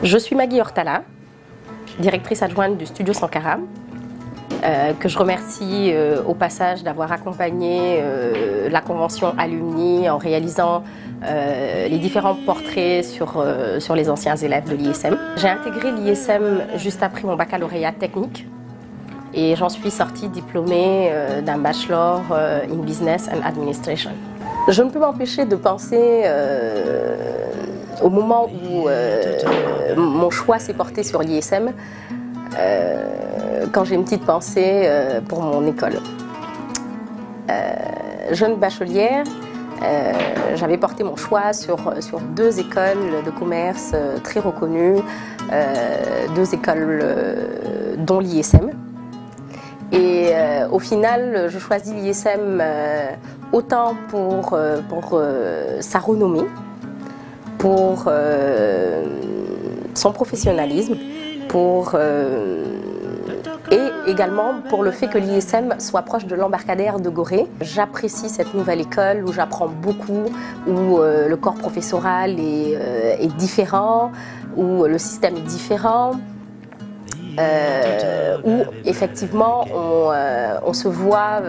Je suis Maggie Hortala, directrice adjointe du Studio Sankara, que je remercie au passage d'avoir accompagné la convention Alumni en réalisant les différents portraits sur les anciens élèves de l'ISM. J'ai intégré l'ISM juste après mon baccalauréat technique et j'en suis sortie diplômée d'un bachelor in Business and Administration. Je ne peux m'empêcher de penser au moment où mon choix s'est porté sur l'ISM, quand j'ai une petite pensée pour mon école. Jeune bachelière, j'avais porté mon choix sur deux écoles de commerce très reconnues, deux écoles dont l'ISM. Et au final, je choisis l'ISM autant pour sa renommée, pour son professionnalisme, et également pour le fait que l'ISM soit proche de l'embarcadère de Gorée. J'apprécie cette nouvelle école où j'apprends beaucoup, où le corps professoral est différent, où le système est différent, où effectivement on se voit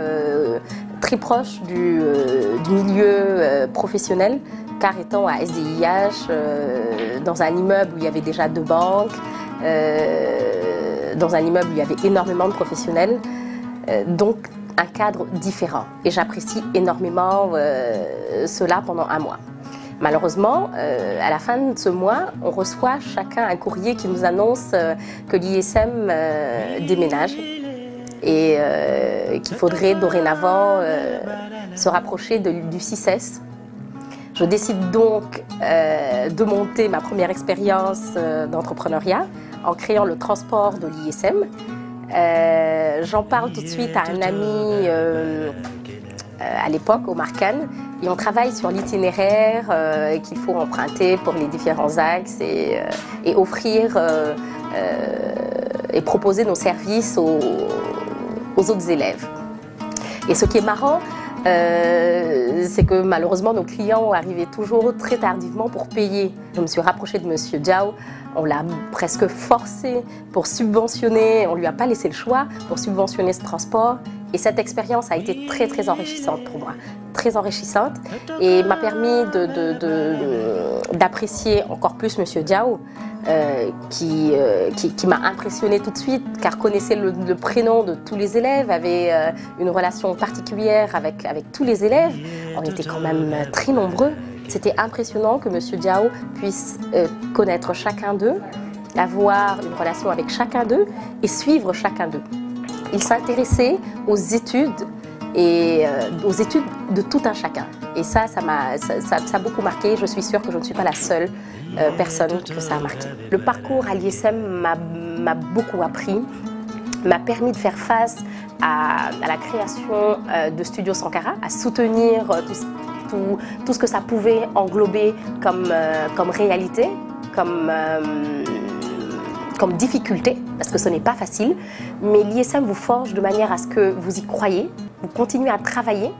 très proche du milieu professionnel, car étant à SDIH, dans un immeuble où il y avait déjà deux banques, dans un immeuble où il y avait énormément de professionnels, donc un cadre différent. Et j'apprécie énormément cela pendant un mois. Malheureusement, à la fin de ce mois, on reçoit chacun un courrier qui nous annonce que l'ISM déménage et qu'il faudrait dorénavant se rapprocher du CICES. Je décide donc de monter ma première expérience d'entrepreneuriat en créant le transport de l'ISM. J'en parle tout de suite à un ami à l'époque, Omar Khan, et on travaille sur l'itinéraire qu'il faut emprunter pour les différents axes et offrir et proposer nos services aux autres élèves. Et ce qui est marrant, c'est que malheureusement nos clients arrivaient toujours très tardivement pour payer. Je me suis rapprochée de Monsieur Diao, on l'a presque forcé pour subventionner, on ne lui a pas laissé le choix pour subventionner ce transport. Et cette expérience a été très enrichissante pour moi, très enrichissante, et m'a permis d'apprécier encore plus Monsieur Diao, qui m'a impressionnée tout de suite, car connaissait le prénom de tous les élèves, avait une relation particulière avec tous les élèves. On était quand même très nombreux. C'était impressionnant que Monsieur Diao puisse connaître chacun d'eux, avoir une relation avec chacun d'eux et suivre chacun d'eux. Il s'intéressait aux études et aux études de tout un chacun. Et ça a beaucoup marqué. Je suis sûre que je ne suis pas la seule personne que ça a marqué. Le parcours à l'ISM m'a beaucoup appris, m'a permis de faire face à la création de Studio Sankara, à soutenir tout ce que ça pouvait englober comme réalité, comme difficulté, parce que ce n'est pas facile, mais l'ISM vous forge de manière à ce que vous y croyez, vous continuez à travailler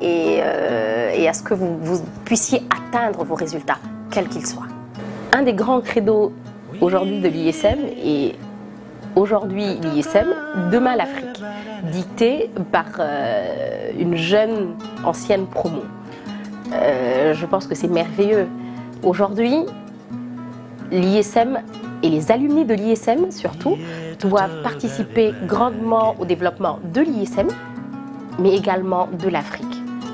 et à ce que vous puissiez atteindre vos résultats, quels qu'ils soient. Un des grands credos aujourd'hui de l'ISM est aujourd'hui l'ISM, demain l'Afrique, dicté par une jeune ancienne promo. Je pense que c'est merveilleux. Aujourd'hui, l'ISM et les alumni de l'ISM surtout doivent participer grandement au développement de l'ISM, mais également de l'Afrique,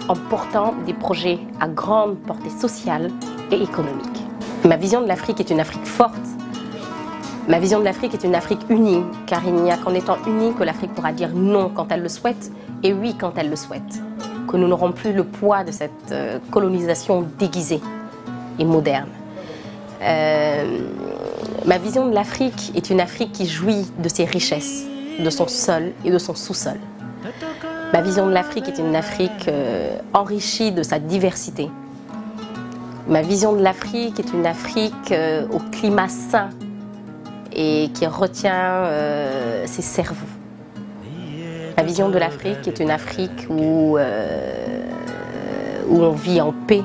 en portant des projets à grande portée sociale et économique. Ma vision de l'Afrique est une Afrique forte. Ma vision de l'Afrique est une Afrique unie, car il n'y a qu'en étant unie que l'Afrique pourra dire non quand elle le souhaite et oui quand elle le souhaite. Que nous n'aurons plus le poids de cette colonisation déguisée et moderne. Ma vision de l'Afrique est une Afrique qui jouit de ses richesses, de son sol et de son sous-sol. Ma vision de l'Afrique est une Afrique enrichie de sa diversité. Ma vision de l'Afrique est une Afrique au climat sain et qui retient ses cerveaux. Ma vision de l'Afrique est une Afrique où on vit en paix